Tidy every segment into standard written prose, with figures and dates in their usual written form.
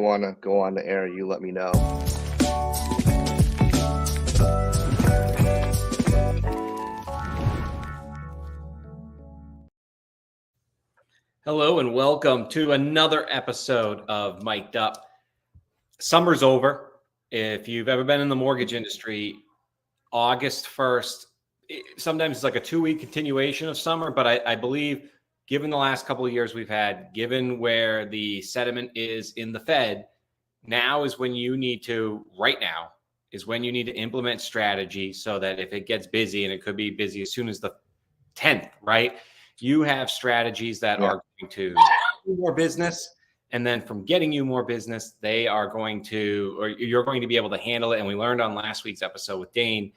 want to go on the air, you let me know. Hello and welcome to another episode of Mic'd Up. Summer's over. If you've ever been in the mortgage industry, August 1st, sometimes it's like a 2-week continuation of summer, but I believe given the last couple of years we've had, given where the sentiment is in the Fed, now is when you need to, right now, is when you need to implement strategy so that if it gets busy, and it could be busy as soon as the 10th, right? You have strategies that are going to do more business. And then from getting you more business, they are going to, or you're going to be able to handle it. And we learned on last week's episode with Dane,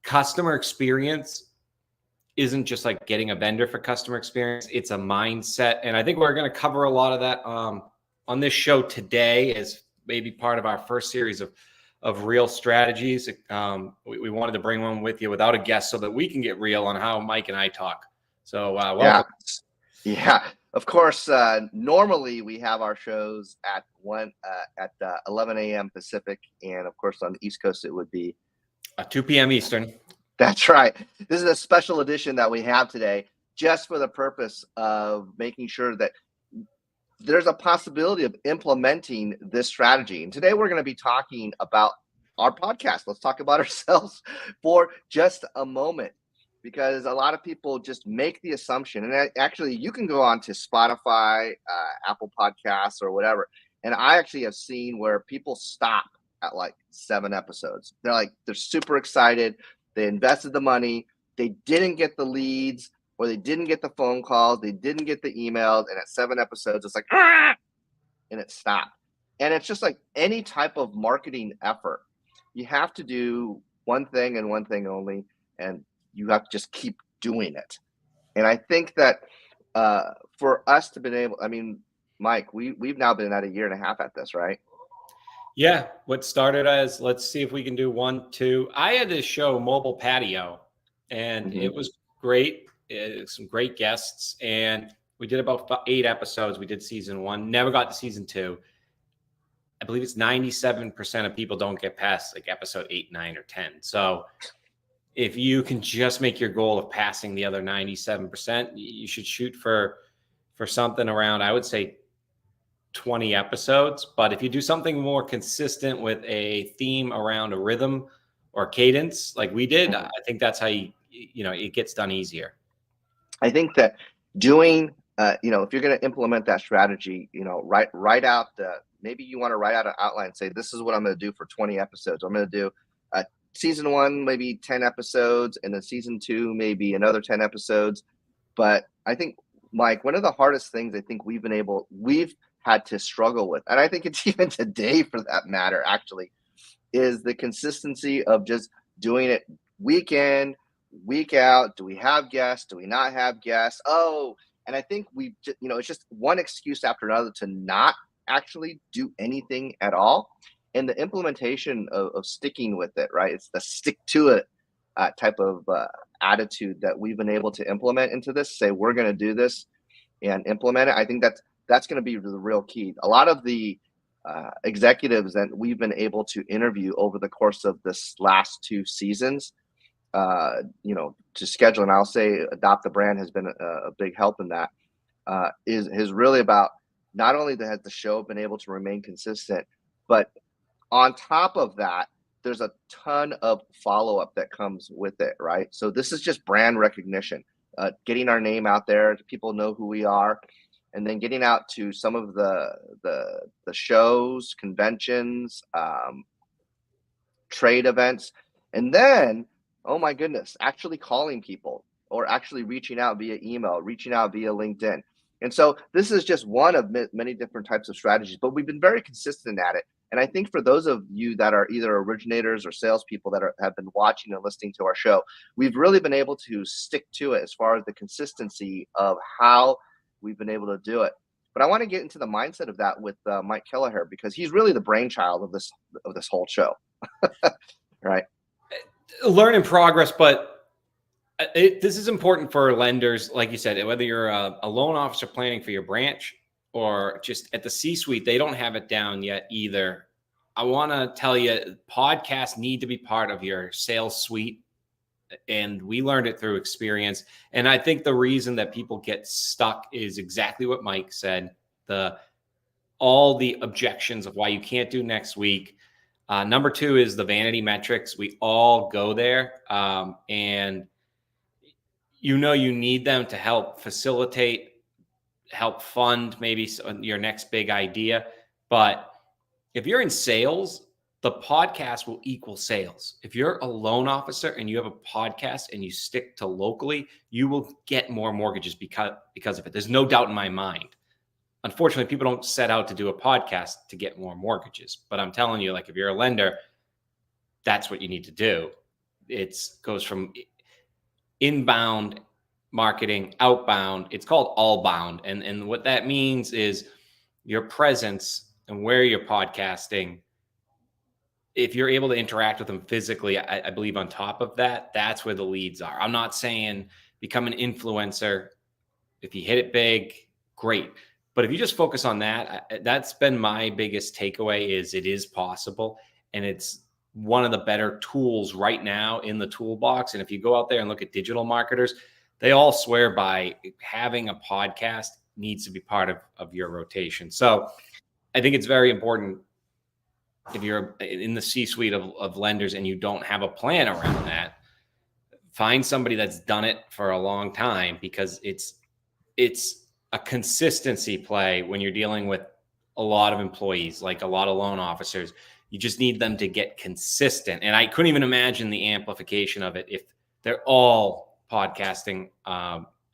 customer experience isn't just like getting a vendor for customer experience. It's a mindset. And I think we're going to cover a lot of that on this show today as maybe part of our first series of real strategies. We wanted to bring one with you without a guest so that we can get real on how Mike and I talk. So welcome. Yeah. Of course, normally we have our shows at 11 a.m. Pacific, and of course on the East Coast it would be 2 p.m. Eastern. That's right. This is a special edition that we have today, just for the purpose of making sure that there's a possibility of implementing this strategy. And today we're going to be talking about our podcast. Let's talk about ourselves for just a moment, because a lot of people just make the assumption, and actually you can go on to Spotify, Apple Podcasts or whatever. And I actually have seen where people stop at like 7 episodes. They're super excited. They invested the money. They didn't get the leads, or they didn't get the phone calls. They didn't get the emails. And at 7 episodes, it's like, and it stopped. And it's just like any type of marketing effort. You have to do one thing and one thing only, and you have to just keep doing it. And I think that for us to been able, I mean, Mike, we've now been at 1.5 years at this, right? Yeah. What started as, let's see if we can do 1, 2. I had this show, Mobile Patio, and it was great. Some great guests. And we did about 8 episodes. We did season 1, never got to season 2. I believe it's 97% of people don't get past like episode 8, 9, or 10. So if you can just make your goal of passing the other 97%, you should shoot for something around, I would say, 20 episodes. But if you do something more consistent with a theme around a rhythm or cadence like we did, I think that's how it gets done easier. I think that doing, if you're going to implement that strategy, write out maybe you want to write out an outline and say, this is what I'm going to do for 20 episodes. I'm going to do season 1, maybe 10 episodes, and then season 2, maybe another 10 episodes. But I think, Mike, one of the hardest things I think we've had to struggle with, and I think it's even today for that matter, actually, is the consistency of just doing it week in, week out. Do we have guests? Do we not have guests? And I think it's just one excuse after another to not actually do anything at all. And the implementation of sticking with it, right? It's the stick to it type of attitude that we've been able to implement into this. Say we're going to do this and implement it. I think that's going to be the real key. A lot of the executives that we've been able to interview over the course of this last 2 seasons, to schedule, and I'll say Adopt the Brand has been a big help in that, is really about not only has the show been able to remain consistent, but on top of that, there's a ton of follow-up that comes with it, right? So this is just brand recognition, getting our name out there, people know who we are, and then getting out to some of the shows, conventions, trade events, and then, oh my goodness, actually calling people or actually reaching out via email, reaching out via LinkedIn. And so this is just one of many different types of strategies, but we've been very consistent at it. And I think for those of you that are either originators or salespeople that have been watching and listening to our show, we've really been able to stick to it as far as the consistency of how we've been able to do it. But I want to get into the mindset of that with Mike Kelleher, because he's really the brainchild of this whole show, right? Learn in progress, but this is important for lenders, like you said, whether you're a loan officer planning for your branch or just at the C-suite, they don't have it down yet either. I want to tell you, podcasts need to be part of your sales suite. And we learned it through experience. And I think the reason that people get stuck is exactly what Mike said. All the objections of why you can't do next week. Number two is the vanity metrics. We all go there. And you need them to help facilitate, help fund maybe your next big idea. But if you're in sales, the podcast will equal sales. If you're a loan officer and you have a podcast and you stick to locally, you will get more mortgages because of it. There's no doubt in my mind. Unfortunately, people don't set out to do a podcast to get more mortgages. But I'm telling you, like, if you're a lender, that's what you need to do. It goes from inbound marketing, outbound. It's called all bound. And what that means is your presence and where you're podcasting. If you're able to interact with them physically, I believe on top of that, that's where the leads are. I'm not saying become an influencer. If you hit it big, great. But if you just focus on that, that's been my biggest takeaway is it is possible. And it's one of the better tools right now in the toolbox. And if you go out there and look at digital marketers, they all swear by having a podcast needs to be part of your rotation. So I think it's very important if you're in the C-suite of lenders and you don't have a plan around that, find somebody that's done it for a long time, because it's a consistency play when you're dealing with a lot of employees, like a lot of loan officers. You just need them to get consistent. And I couldn't even imagine the amplification of it if they're all podcasting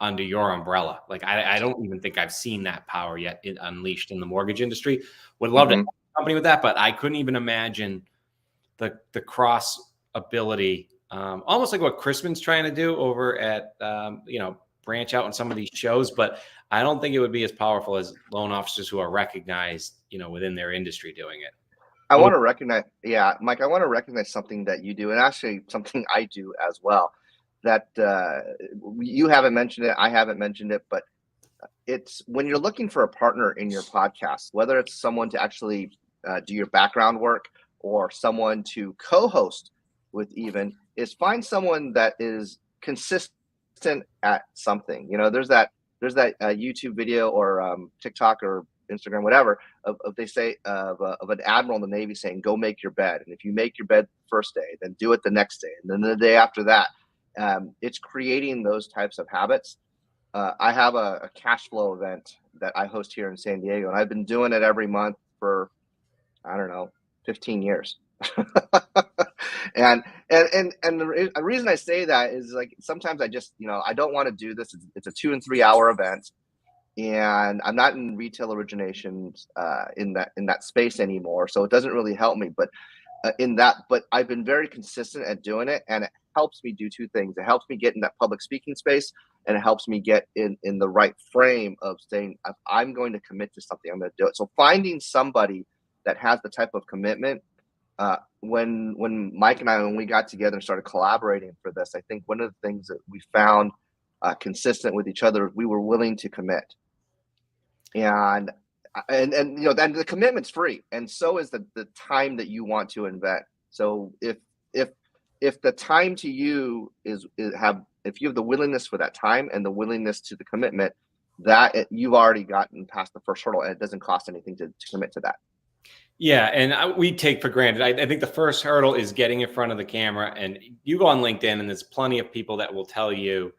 under your umbrella. Like, I don't even think I've seen that power yet unleashed in the mortgage industry. Would love to have a company with that, but I couldn't even imagine the cross ability, almost like what Crispin's trying to do over at, branch out on some of these shows. But I don't think it would be as powerful as loan officers who are recognized, within their industry doing it. I want to recognize, Mike, I want to recognize something that you do, and actually something I do as well, that you haven't mentioned it, I haven't mentioned it, but it's when you're looking for a partner in your podcast, whether it's someone to actually do your background work or someone to co-host with, even, is find someone that is consistent at something. There's that YouTube video or TikTok or Instagram, whatever, of they say of an admiral in the Navy saying, "Go make your bed," and if you make your bed the first day, then do it the next day, and then the day after that. It's creating those types of habits. I have a cash flow event that I host here in San Diego, and I've been doing it every month for, I don't know, 15 years. and the reason I say that is, like, sometimes I just, I don't want to do this. It's a 2 and 3 hour event, and I'm not in retail originations in that space anymore, so it doesn't really help me. But but I've been very consistent at doing it, and it helps me do two things. It helps me get in that public speaking space, and it helps me get in the right frame of saying, if I'm going to commit to something, I'm going to do it. So finding somebody that has the type of commitment, when Mike and I, when we got together and started collaborating for this, I think one of the things that we found consistent with each other, we were willing to commit. And the commitment's free, and so is the time that you want to invest. So if the time to you if you have the willingness for that time and the willingness to the commitment, you've already gotten past the first hurdle, and it doesn't cost anything to commit to that. Yeah, and we take for granted. I think the first hurdle is getting in front of the camera, and you go on LinkedIn, and there's plenty of people that will tell you,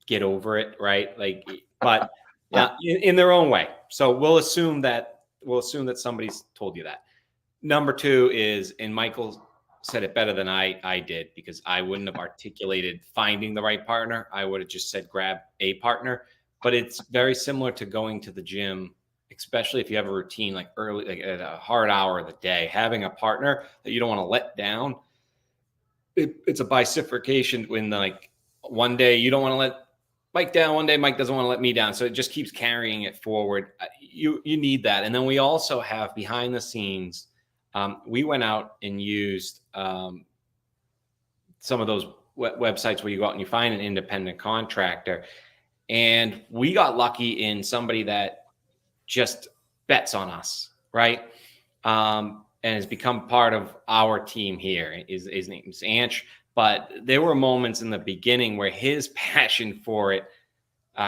get over it, right? Like, but yeah, in their own way. So we'll assume that somebody's told you that. Number two is, and Michael said it better than I did, because I wouldn't have articulated finding the right partner. I would have just said grab a partner. But it's very similar to going to the gym, especially if you have a routine, like early, like at a hard hour of the day. Having a partner that you don't want to let down, it's a bifurcation. When, like, one day you don't want to let Mike down, one day Mike doesn't want to let me down, so it just keeps carrying it forward. You need that. And then we also have behind the scenes, we went out and used some of those websites where you go out and you find an independent contractor, and we got lucky in somebody that just bets on us, right? And has become part of our team here. His name is Anch, but there were moments in the beginning where his passion for it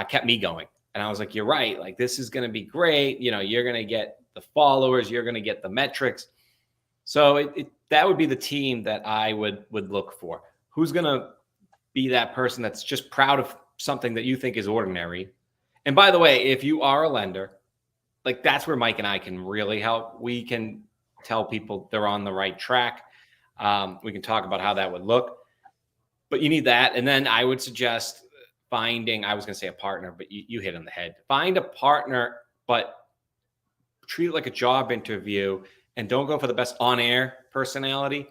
kept me going. And I was like, you're right. Like, this is going to be great. You know, you're going to get the followers, you're going to get the metrics. So that would be the team that I would look for. Who's going to be that person that's just proud of something that you think is ordinary? And by the way, if you are a lender, like, that's where Mike and I can really help. We can tell people they're on the right track. We can talk about how that would look, but you need that. And then I would suggest finding, I was going to say a partner, but you hit on the head. Find a partner, but treat it like a job interview, and don't go for the best on-air personality.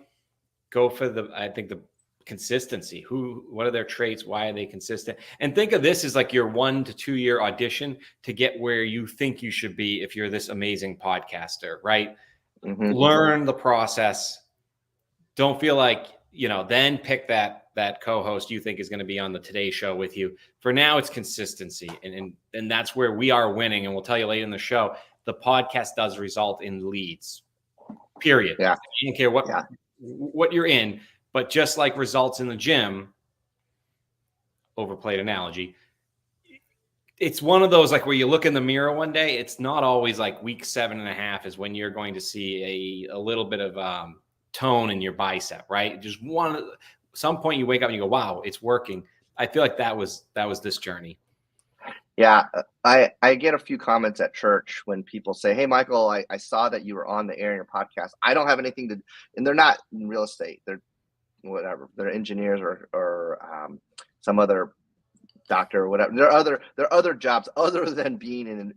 Go for I think the consistency. What are their traits? Why are they consistent? And think of this as like your 1 to 2 year audition to get where you think you should be if you're this amazing podcaster, right? Mm-hmm. Learn the process. Don't feel like, then pick that co-host you think is going to be on the Today Show with you. For now, it's consistency. And that's where we are winning. And we'll tell you later in the show, the podcast does result in leads, period. Yeah. I don't care what you're in, but just like results in the gym, overplayed analogy, it's one of those, like, where you look in the mirror one day, it's not always like week 7.5 is when you're going to see a little bit of tone in your bicep, right? Just some point you wake up and you go, wow, it's working. I feel like that was this journey. Yeah, I get a few comments at church when people say, hey, Michael, I saw that you were on the air in your podcast. I don't have anything to, and they're not in real estate. They're whatever. They're engineers or some other doctor or whatever. There are other jobs other than being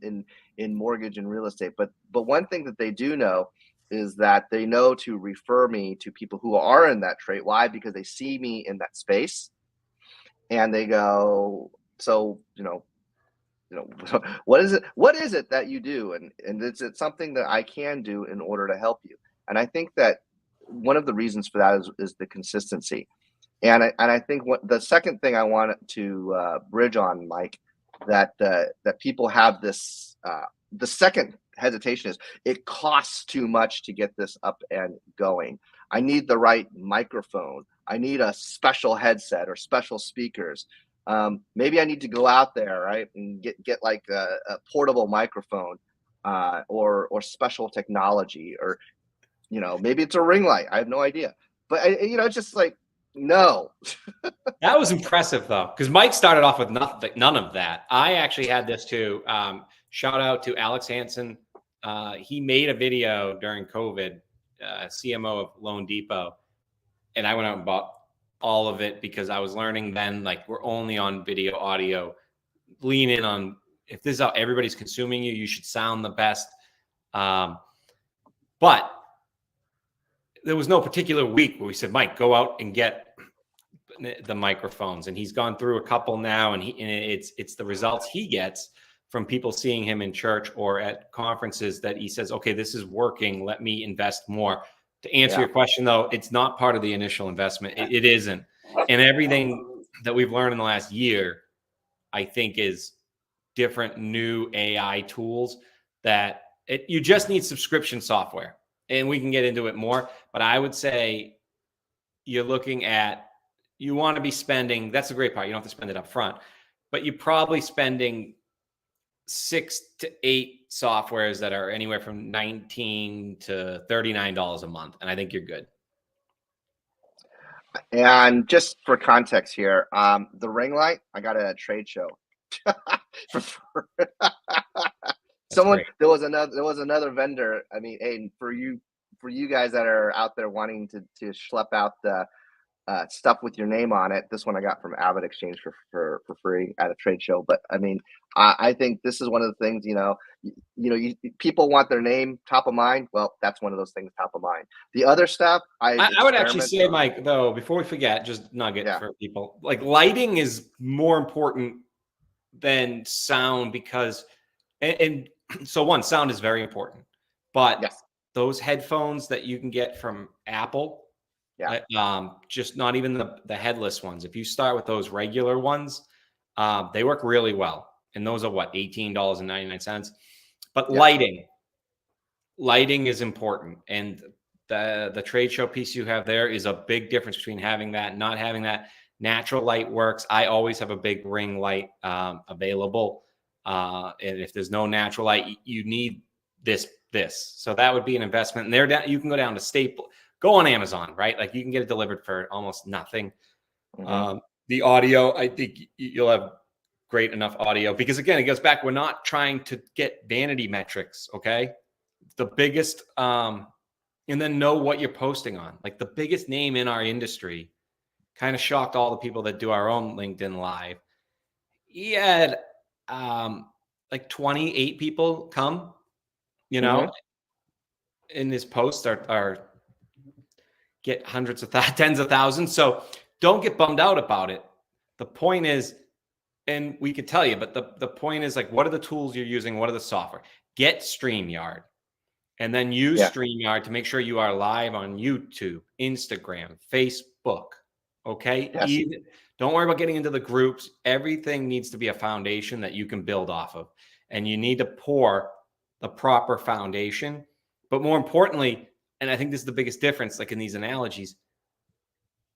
in mortgage and real estate. But one thing that they do know is that they know to refer me to people who are in that trait. Why? Because they see me in that space, and they go, so what is it that you do, and it's something that I can do in order to help you. And I think that one of the reasons for that is the consistency. And I think what the second thing I want to bridge on, Mike, that people have this the second hesitation is it costs too much to get this up and going. I need the right microphone. I need a special headset or special speakers. Maybe I need to go out there, right, and get like a portable microphone or special technology, or maybe it's a ring light. I have no idea, but it's just like, no. That was impressive though, because Mike started off with none of that. I actually had this too. Shout out to Alex Hansen. He made a video during COVID, CMO of Loan Depot, and I went out and bought all of it because I was learning then, like, we're only on video, audio. Lean in on, if this is how everybody's consuming you should sound the best. But there was no particular week where we said, Mike, go out and get the microphones. And he's gone through a couple now, and it's the results he gets from people seeing him in church or at conferences that he says, okay, this is working. Let me invest more. To answer your question, though, it's not part of the initial investment. It isn't. And everything that we've learned in the last year, I think, is different new AI tools that you just need subscription software. And we can get into it more. But I would say you're looking at, you want to be spending, that's the great part. You don't have to spend it up front, but you're probably spending 6 to 8 softwares that are anywhere from $19 to $39 a month. And I think you're good. And just for context here, the ring light, I got it at a trade show. There was another vendor. I mean, hey, for you guys that are out there wanting to schlep out the stuff with your name on it, this one I got from Avid Exchange for free at a trade show. But I mean, I think this is one of the things, people want their name top of mind. Well, that's one of those things top of mind. The other stuff, I would actually say, Mike, though, before we forget, just nugget for people, like, lighting is more important than sound, because, and so one, sound is very important, but those headphones that you can get from Apple, just not even the headless ones. If you start with those regular ones, they work really well. And those are what, $18.99. But Yeah. lighting is important, and the trade show piece you have there is a big difference between having that and not having that. Natural light works. I always have a big ring light available, and if there's no natural light, you need this. So that would be an investment. And there, you can go down to Staple, go on Amazon, right? Like you can get it delivered for almost nothing. Mm-hmm. The audio, I think you'll have great enough audio, because again, it goes back. We're not trying to get vanity metrics. Okay. The biggest, and then know what you're posting on. Like the biggest name in our industry kind of shocked all the people that do our own LinkedIn live. He had like 28 people come, you know, Mm-hmm. in his posts are get hundreds of tens of thousands. So don't get bummed out about it. The point is, and we could tell you, but the point is, like, what are the tools you're using? What are the software? Get StreamYard, and then use Yeah. StreamYard to make sure you are live on YouTube, Instagram, Facebook. Okay. Yes. Don't worry about getting into the groups. Everything needs to be a foundation that you can build off of. And you need to pour the proper foundation. But more importantly, and I think this is the biggest difference, like in these analogies,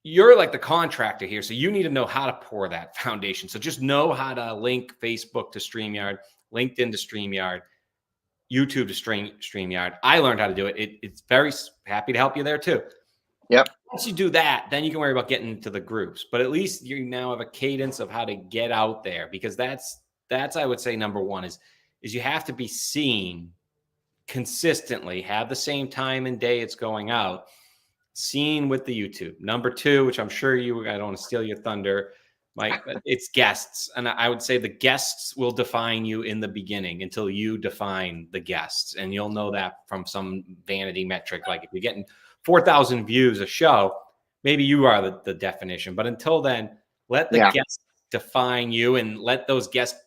you're like the contractor here. So you need to know how to pour that foundation. So just know how to link Facebook to StreamYard, LinkedIn to StreamYard, YouTube to StreamYard. I learned how to do it. It's very happy to help you there too. Yep. Once you do that, then you can worry about getting into the groups. But at least you now have a cadence of how to get out there, because that's I would say number one is you have to be seen consistently, have the same time and day it's going out, seen with the YouTube. Number two, which I'm sure I don't want to steal your thunder, Mike, but it's guests. And I would say the guests will define you in the beginning until you define the guests. And you'll know that from some vanity metric. Like if you're getting 4,000 views a show, maybe you are the definition. But until then, let the Yeah. guests define you, and let those guests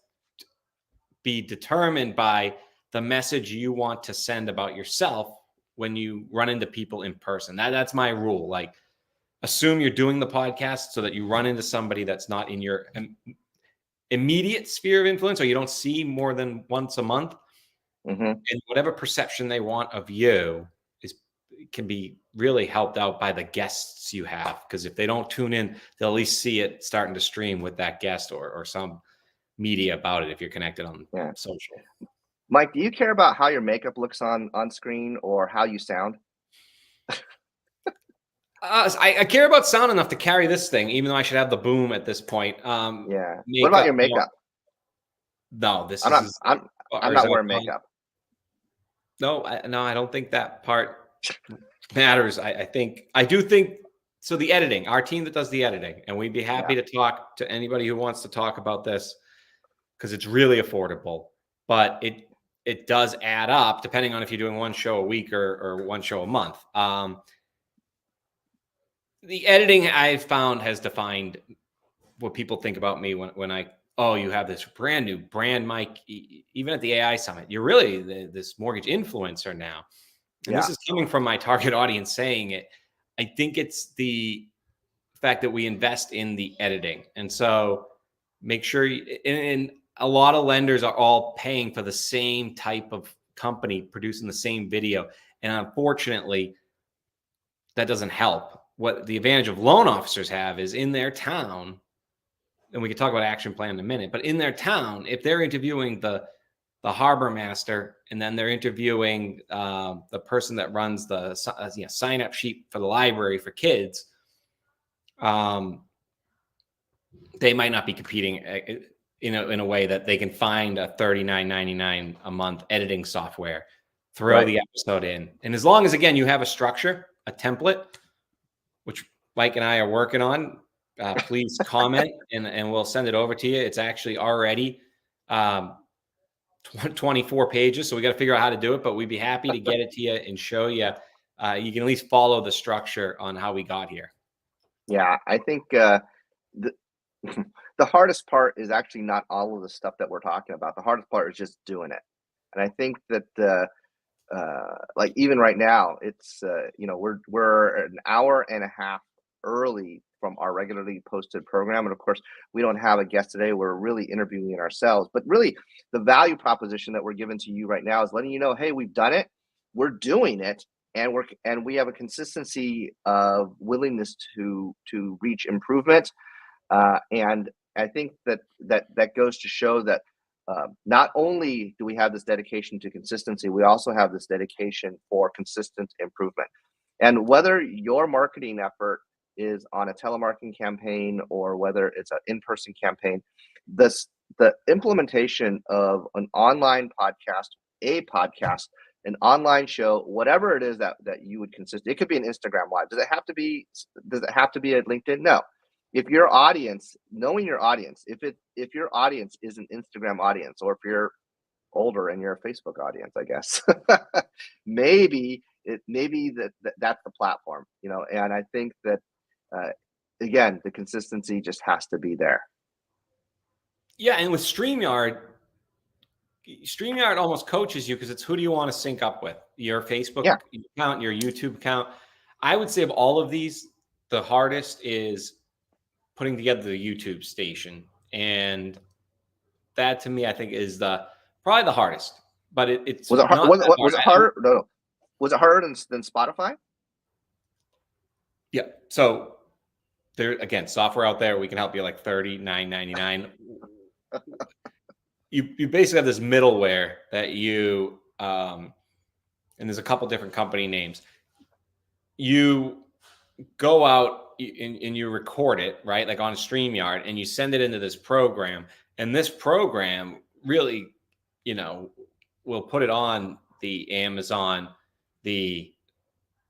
be determined by the message you want to send about yourself when you run into people in person. That's my rule. Like, assume you're doing the podcast so that you run into somebody that's not in your immediate sphere of influence, or you don't see more than once a month. Mm-hmm. And whatever perception they want of you can be really helped out by the guests you have. Because if they don't tune in, they'll at least see it starting to stream with that guest, or some media about it if you're connected on Yeah. social. Mike, do you care about how your makeup looks on screen or how you sound? I care about sound enough to carry this thing, even though I should have the boom at this point. Yeah. What about Makeup, your makeup? no, this I'm not. is, I'm or is not that wearing makeup. no, no, I don't think that part matters. I do think so. The editing, our team that does the editing, and we'd be happy Yeah. to talk to anybody who wants to talk about this, because it's really affordable, but it does add up depending on if you're doing one show a week or one show a month. The editing I've found has defined what people think about me when you have this brand new brand, Mike. Even at the AI summit, you're really this mortgage influencer now. And Yeah. this is coming from my target audience saying it. I think it's the fact that we invest in the editing. And so make sure and a lot of lenders are all paying for the same type of company producing the same video. And unfortunately, that doesn't help. What the advantage of loan officers have is in their town, and we can talk about action plan in a minute, but in their town, if they're interviewing the harbor master, and then they're interviewing the person that runs the sign up sheet for the library for kids, they might not be competing in a way that they can find a $39.99 a month editing software, throw the episode in. And as long as, again, you have a structure, a template, which Mike and I are working on, please comment and we'll send it over to you. It's actually already 24 pages. So we got to figure out how to do it, but we'd be happy to get it to you and show you. You can at least follow the structure on how we got here. Yeah. I think the the hardest part is actually not all of the stuff that we're talking about. The hardest part is just doing it. And I think that like even right now, it's we're an hour and a half early from our regularly posted program. And of course, we don't have a guest today. We're really interviewing ourselves, but really the value proposition that we're giving to you right now is letting you know, hey, we've done it, we're doing it, and we have a consistency of willingness to reach improvement. And I think that goes to show that not only do we have this dedication to consistency, we also have this dedication for consistent improvement. And whether your marketing effort is on a telemarketing campaign or whether it's an in-person campaign, the implementation of an online podcast, a podcast, an online show, whatever it is that you would consist, it could be an Instagram live. Does it have to be a LinkedIn? No. If your audience, knowing your audience, if your audience is an Instagram audience, or if you're older and you're a Facebook audience, I guess, maybe that's the platform, and I think that again, the consistency just has to be there. Yeah, and with StreamYard almost coaches you, because it's who do you want to sync up with? Your Facebook account, your YouTube account. I would say of all of these, the hardest is putting together the YouTube station. And that to me, I think is probably the hardest, but it's was it hard, not was it harder? No. Was it harder than Spotify? Yeah. So there, again, software out there, we can help you like $39.99. You basically have this middleware that you, and there's a couple different company names. You go out and you record it, right? Like on StreamYard, and you send it into this program. And this program really, will put it on the Amazon, the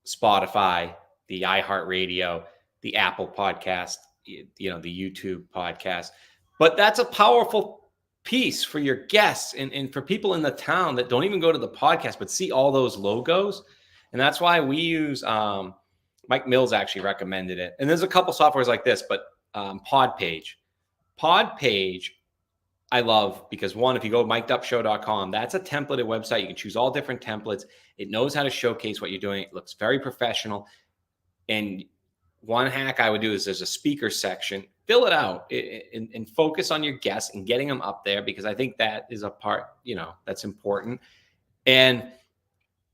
Spotify, the iHeartRadio, the Apple podcast, the YouTube podcast. But that's a powerful piece for your guests and for people in the town that don't even go to the podcast, but see all those logos. And that's why we use, Mike Mills actually recommended it. And there's a couple softwares like this, but Podpage, I love, because one, if you go to MikedupShow.com, that's a templated website. You can choose all different templates. It knows how to showcase what you're doing. It looks very professional. And one hack I would do is there's a speaker section. Fill it out and focus on your guests and getting them up there, because I think that is a part, that's important. And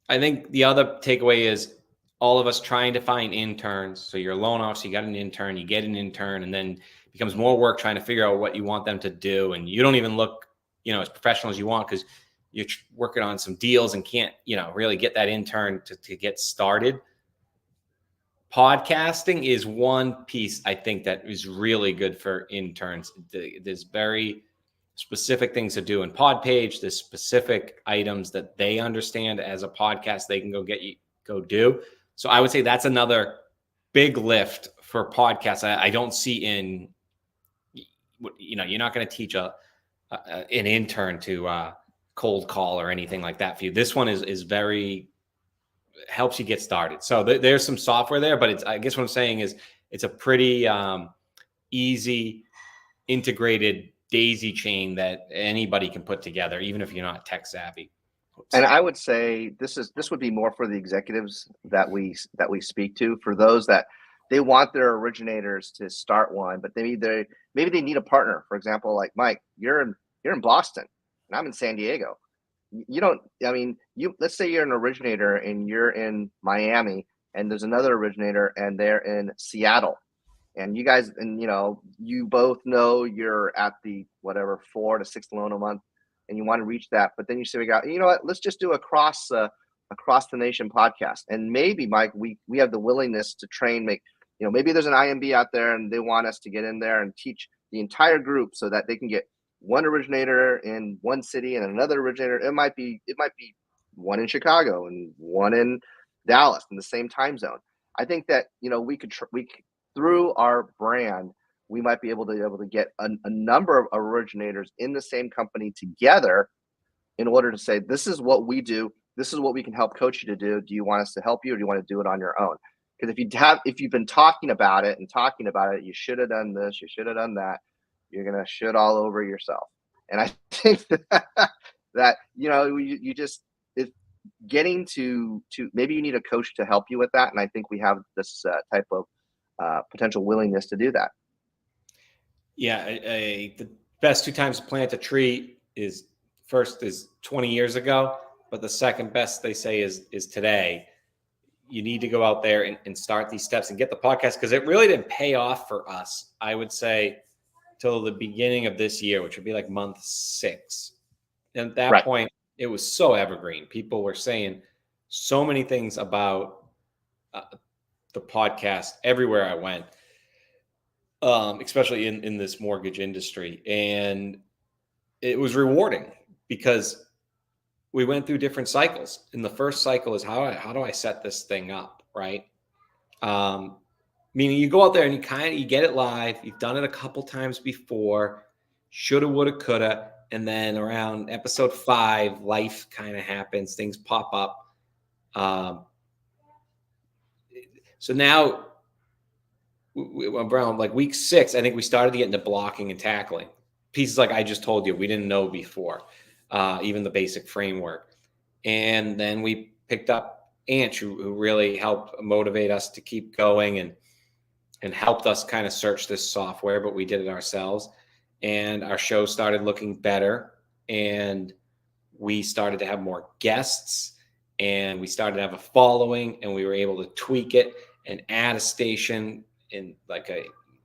I think the other takeaway is all of us trying to find interns. So you're a loan officer, you got an intern, you get an intern, and then it becomes more work trying to figure out what you want them to do. And you don't even look, as professional as you want, because you're working on some deals and can't, really get that intern to get started. Podcasting is one piece I think that is really good for interns. There's very specific things to do in Podpage. There's specific items that they understand as a podcast they can go do. So I would say that's another big lift for podcasts. I don't see in, you're not going to teach an intern to cold call or anything like that for you. This one is very, helps you get started. So there's some software there, but I guess what I'm saying is it's a pretty easy integrated daisy chain that anybody can put together, even if you're not tech savvy. Oops. And I would say this would be more for the executives that we speak to, for those that they want their originators to start one, but maybe they need a partner. For example, like Mike, you're in Boston and I'm in San Diego. Let's say you're an originator and you're in Miami, and there's another originator and they're in Seattle, and you guys, and you both know you're at the whatever 4 to 6 loan a month, and you want to reach that, but then you say, you know what, let's just do across the nation podcast. And maybe, Mike, we have the willingness to train, maybe there's an IMB out there and they want us to get in there and teach the entire group so that they can get one originator in one city and another originator. It might be one in Chicago and one in Dallas in the same time zone. I think that, we could through our brand, we might be able to get a number of originators in the same company together in order to say, this is what we do. This is what we can help coach you to do. Do you want us to help you, or do you want to do it on your own? Because if you've been talking about it, you should have done this, you should have done that, you're going to shit all over yourself. And I think that you just, it's getting to maybe you need a coach to help you with that. And I think we have this type of potential willingness to do that. Yeah, the best 2 times to plant a tree is first is 20 years ago, but the second best they say is today. You need to go out there and start these steps and get the podcast, because it really didn't pay off for us, I would say, till the beginning of this year, which would be like month 6. And at that point, it was so evergreen. People were saying so many things about the podcast everywhere I went, especially in this mortgage industry. And it was rewarding because we went through different cycles. And the first cycle is how do I set this thing up, right? Meaning you go out there and you get it live. You've done it a couple times before, shoulda, woulda, coulda. And then around episode 5, life kind of happens. Things pop up. So now around like week 6, I think we started to get into blocking and tackling. Pieces like I just told you, we didn't know before, even the basic framework. And then we picked up Anch, who really helped motivate us to keep going and helped us kind of search this software, but we did it ourselves. And our show started looking better, and we started to have more guests, and we started to have a following, and we were able to tweak it and add a station and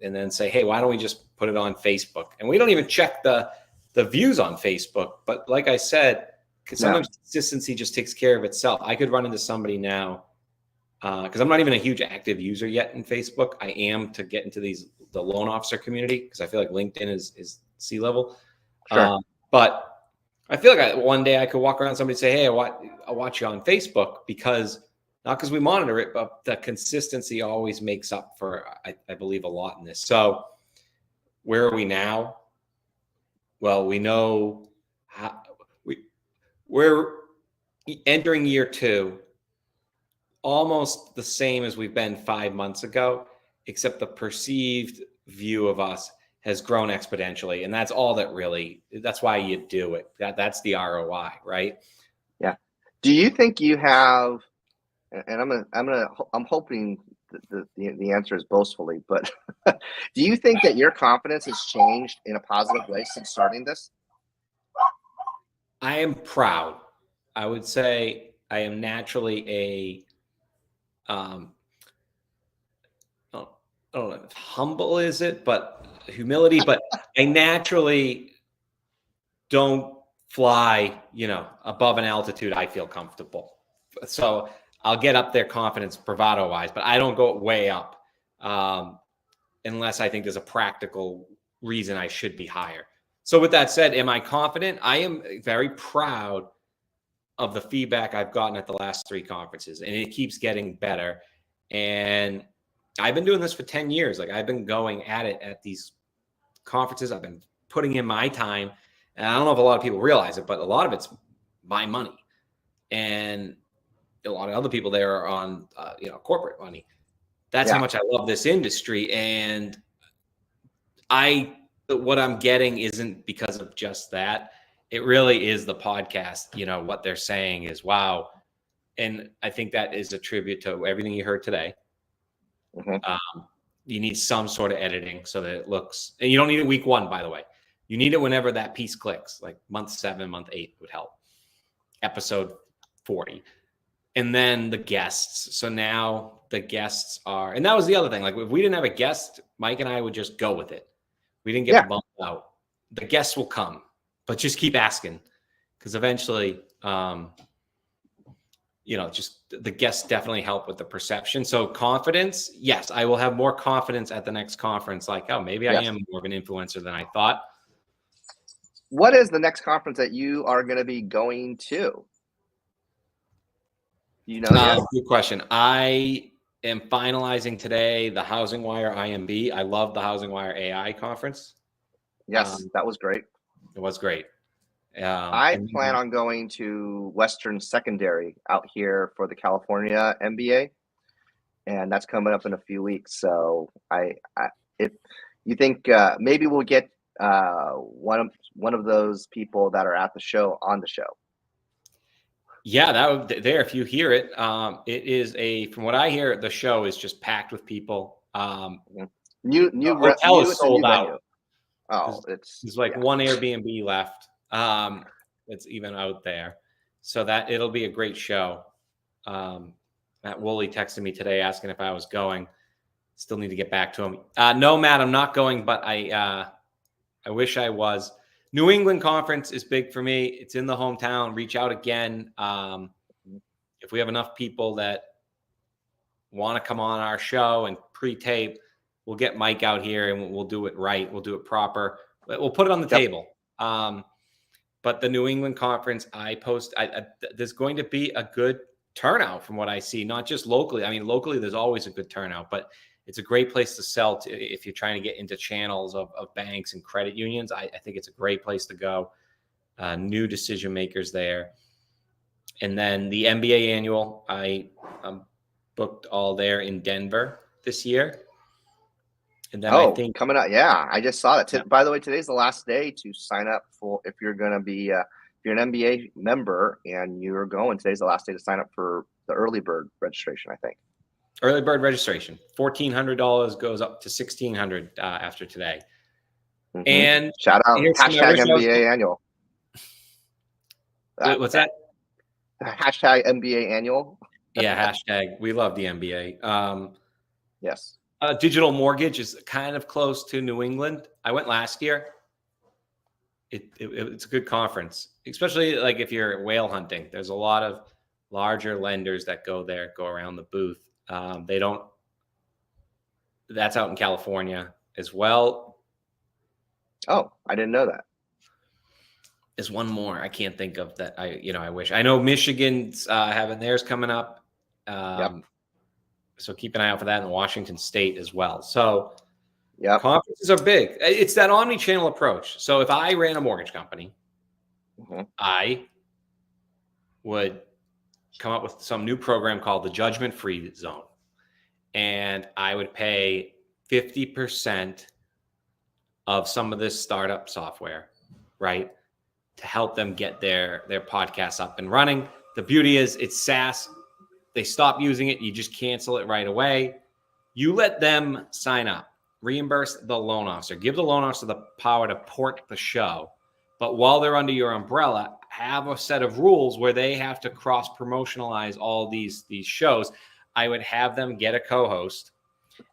then say, hey, why don't we just put it on Facebook? And we don't even check the views on Facebook. But like I said, sometimes consistency just takes care of itself. I could run into somebody now, because I'm not even a huge active user yet in Facebook. I am to get into the loan officer community, because I feel like LinkedIn is C-level. Sure. But I feel like one day I could walk around somebody and say, hey, I'll watch you on Facebook, not because we monitor it, but the consistency always makes up for, I believe, a lot in this. So where are we now? Well, we know we're entering year 2, almost the same as we've been 5 months ago, except the perceived view of us has grown exponentially. And that's all that's why you do it. That's the ROI, right? Yeah. Do you think you have, and I'm hoping the answer is boastfully, but do you think that your confidence has changed in a positive way since starting this? I am proud. I would say I am naturally I don't know if humble is it, but humility, but I naturally don't fly, above an altitude I feel comfortable. So I'll get up there confidence, bravado wise, but I don't go way up unless I think there's a practical reason I should be higher. So with that said, am I confident? I am very proud of the feedback I've gotten at the last 3 conferences, and it keeps getting better. And I've been doing this for 10 years. Like, I've been going at it at these conferences. I've been putting in my time. And I don't know if a lot of people realize it, but a lot of it's my money. And a lot of other people there are on, corporate money. That's how much I love this industry. And what I'm getting isn't because of just that. It really is the podcast. What they're saying is, wow. And I think that is a tribute to everything you heard today. Mm-hmm. You need some sort of editing so that it looks, and you don't need it week 1, by the way. You need it whenever that piece clicks, like month 7, month 8 would help. Episode 40. And then the guests. So now the guests are, and that was the other thing. Like, if we didn't have a guest, Mike and I would just go with it. We didn't get bumped out. The guests will come, but just keep asking, because eventually, just the guests definitely help with the perception. So confidence, yes, I will have more confidence at the next conference. Like, oh, maybe I am more of an influencer than I thought. What is the next conference that you are going to be going to? You know yet? Good question. I am finalizing today the Housing Wire IMB. I love the Housing Wire AI conference. Yes, that was great. It was great. I plan on going to Western Secondary out here for the California MBA, and that's coming up in a few weeks. So if you think maybe we'll get one of those people that are at the show on the show. Yeah, that would there. If you hear it, it is from what I hear, the show is just packed with people. New The new hotel new is it's a new sold out. venue. Oh, There's like yeah. one Airbnb left. It's even out there. So that it'll be a great show. Matt Woolley texted me today asking if I was going. Still need to get back to him. No, Matt, I'm not going, but I wish I was. New England Conference is big for me. It's in the hometown. Reach out again. If we have enough people that want to come on our show and pre-tape, we'll get Mike out here and we'll do it right. We'll do it proper. We'll put it on the table. But the New England Conference, there's going to be a good turnout from what I see, not just locally. I mean, locally, there's always a good turnout, but it's a great place to sell to if you're trying to get into channels of banks and credit unions. I think it's a great place to go. New decision makers there. And then the NBA annual, I'm booked all there in Denver this year. And then I think coming up. Yeah, I just saw that. Yeah. By the way, today's the last day to sign up for if you're going to be if you're an NBA member and you're going. Today's the last day to sign up for the early bird registration. I think early bird registration, $1,400 goes up to $1,600 after today. And shout out hashtag NBA annual. What's that? Hashtag NBA annual. Yeah, hashtag. We love the NBA. Yes. Digital mortgage is kind of close to New England. I went last year. It's a good conference, especially like if you're whale hunting. There's a lot of larger lenders that go there, go around the booth. That's out in California as well. Oh, I didn't know that. There's one more I can't think of that I wish. I know Michigan's having theirs coming up. So keep an eye out for that in Washington State as well. So conferences are big. It's that omni-channel approach. So if I ran a mortgage company, I would come up with some new program called the Judgment-Free Zone. And I would pay 50% of some of this startup software, right, to help them get their podcasts up and running. The beauty is it's SaaS. They stop using it. You just cancel it right away. You let them sign up, reimburse the loan officer, give the loan officer the power to port the show. But while they're under your umbrella, have a set of rules where they have to cross promotionalize all these shows. I would have them get a co-host,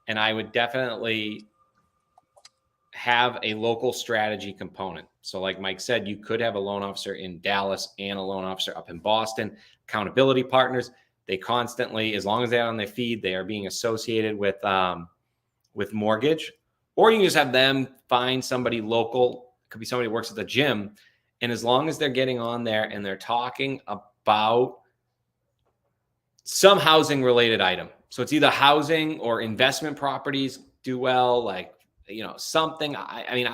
and I would definitely have a local strategy component. So like Mike said, you could have a loan officer in Dallas and a loan officer up in Boston, accountability partners. They constantly, as long as they're on their feed, they are being associated with mortgage. Or you can just have them find somebody local. It could be somebody who works at the gym. And as long as they're getting on there and they're talking about some housing related item. So it's either housing or investment properties do well, like, something. I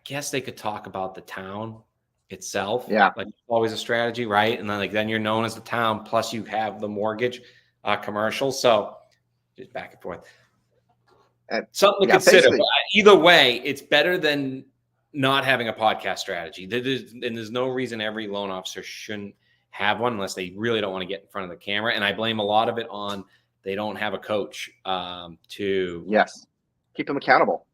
guess they could talk about the town itself. Yeah. Like always a strategy, right? And then you're known as the town, plus you have the mortgage commercial. So just back and forth. Something to consider. But either way, it's better than not having a podcast strategy. There's no reason every loan officer shouldn't have one unless they really don't want to get in front of the camera. And I blame a lot of it on they don't have a coach to keep them accountable.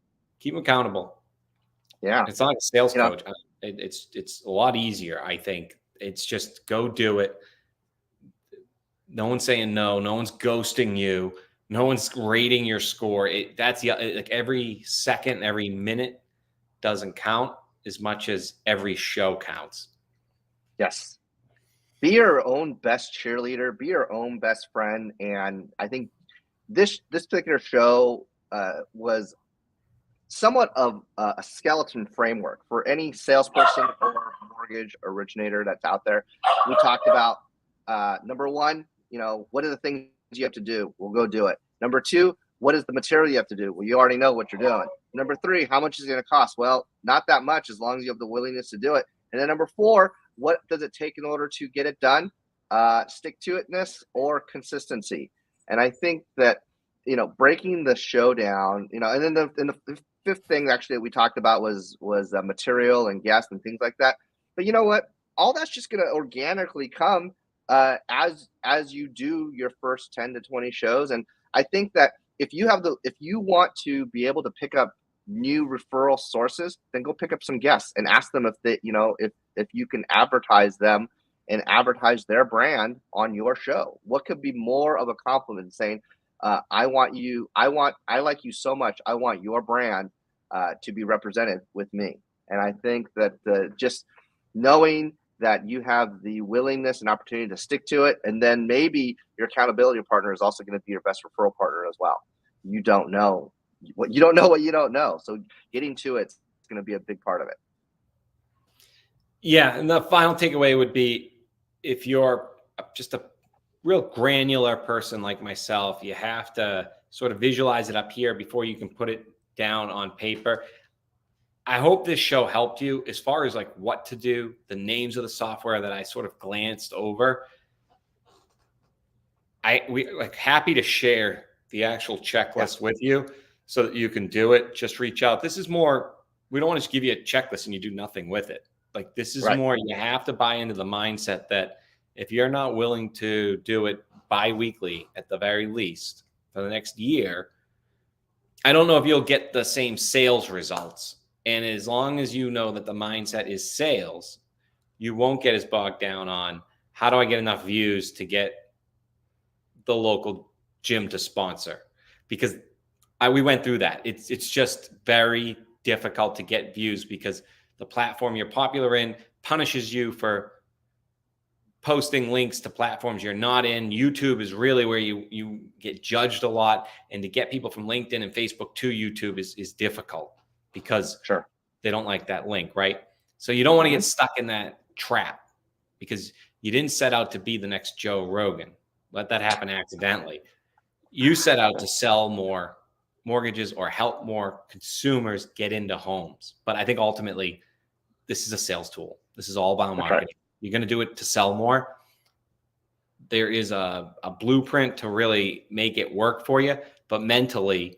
Yeah. It's not like a sales coach. It's a lot easier, I think. It's just go do it. No one's saying no. No one's ghosting you. No one's rating your score. Like every second, every minute doesn't count as much as every show counts. Yes. Be your own best cheerleader. Be your own best friend. And I think this particular show was somewhat of a skeleton framework for any salesperson or mortgage originator that's out there. We talked about number one, what are the things you have to do? We'll go do it. Number two, what is the material you have to do? Well, you already know what you're doing. Number three, how much is it going to cost? Well, not that much as long as you have the willingness to do it. And then number four, what does it take in order to get it done? Stick to itness or consistency. And I think that, breaking the show down, and then the fifth thing actually that we talked about was material and guests and things like that. But you know what? All that's just going to organically come as you do your first 10 to 20 shows. And I think that if you want to be able to pick up new referral sources, then go pick up some guests and ask them if you can advertise them and advertise their brand on your show. What could be more of a compliment saying, I like you so much, I want your brand to be represented with me. And I think that just knowing that you have the willingness and opportunity to stick to it, and then maybe your accountability partner is also going to be your best referral partner as well. You don't know what you don't know. So getting to it's going to be a big part of it. Yeah, and the final takeaway would be, if you're just a real granular person like myself, you have to sort of visualize it up here before you can put it down on paper. I hope this show helped you as far as like what to do, the names of the software that I sort of glanced over. We like happy to share the actual checklist with you so that you can do it. Just reach out. This is more, we don't want to just give you a checklist and you do nothing with it. Like this is more, you have to buy into the mindset that if you're not willing to do it bi-weekly at the very least for the next year, I don't know if you'll get the same sales results. And as long as you know that the mindset is sales, you won't get as bogged down on how do I get enough views to get the local gym to sponsor, because we went through that. It's just very difficult to get views because the platform you're popular in punishes you for posting links to platforms you're not in. YouTube is really where you get judged a lot, and to get people from LinkedIn and Facebook to YouTube is difficult because they don't like that link, right? So you don't want to get stuck in that trap because you didn't set out to be the next Joe Rogan. Let that happen accidentally. You set out to sell more mortgages or help more consumers get into homes. But I think ultimately, this is a sales tool. This is all about marketing. You're going to do it to sell more. There is a blueprint to really make it work for you. But mentally,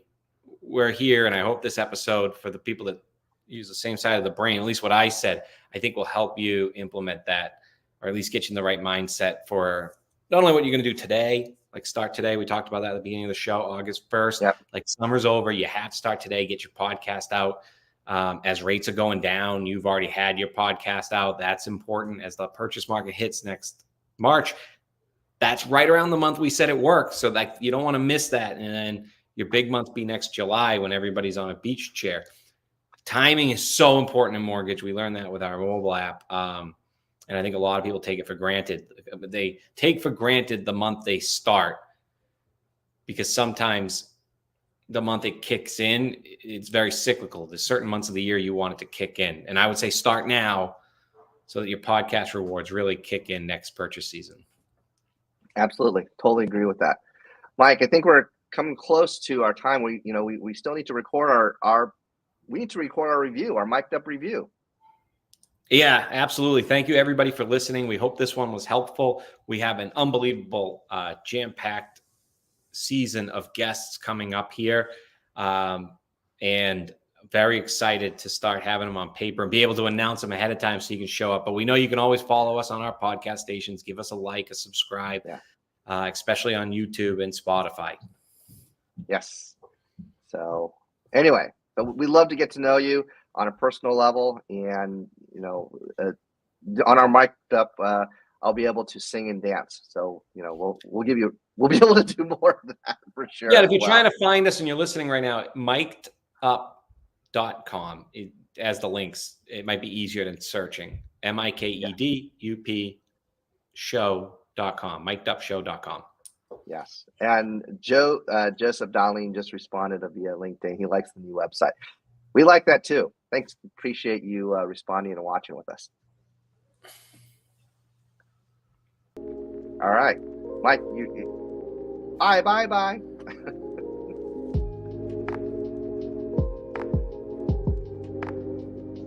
we're here. And I hope this episode, for the people that use the same side of the brain, at least what I said, I think will help you implement that, or at least get you in the right mindset for not only what you're going to do today, like start today. We talked about that at the beginning of the show, August 1st. Like summer's over. You have to start today, get your podcast out. As rates are going down, you've already had your podcast out. That's important. As the purchase market hits next March, that's right around the month we said it works. So like you don't want to miss that. And then your big month be next July when everybody's on a beach chair. Timing is so important in mortgage. We learned that with our mobile app. And I think a lot of people take it for granted. They take for granted the month they start, because sometimes the month it kicks in, it's very cyclical. There's certain months of the year you want it to kick in. And I would say start now so that your podcast rewards really kick in next purchase season. Absolutely. Totally agree with that. Mike, I think we're coming close to our time. We still need to record our review, our mic'd up review. Yeah, absolutely. Thank you, everybody, for listening. We hope this one was helpful. We have an unbelievable jam-packed season of guests coming up here, and very excited to start having them on paper and be able to announce them ahead of time so you can show up. But we know you can always follow us on our podcast stations. Give us a like, a subscribe, especially on YouTube and Spotify. Yes. So anyway, we love to get to know you on a personal level, and on our mic'd up, I'll be able to sing and dance. So we'll be able to do more of that for sure. Yeah, if you're trying to find us and you're listening right now, MikedUp.com as the links. It might be easier than searching. MikedUp show.com. MikedupShow.com. Yes. And Joseph Darling just responded via LinkedIn. He likes the new website. We like that too. Thanks. Appreciate you responding and watching with us. All right, Mike. Bye.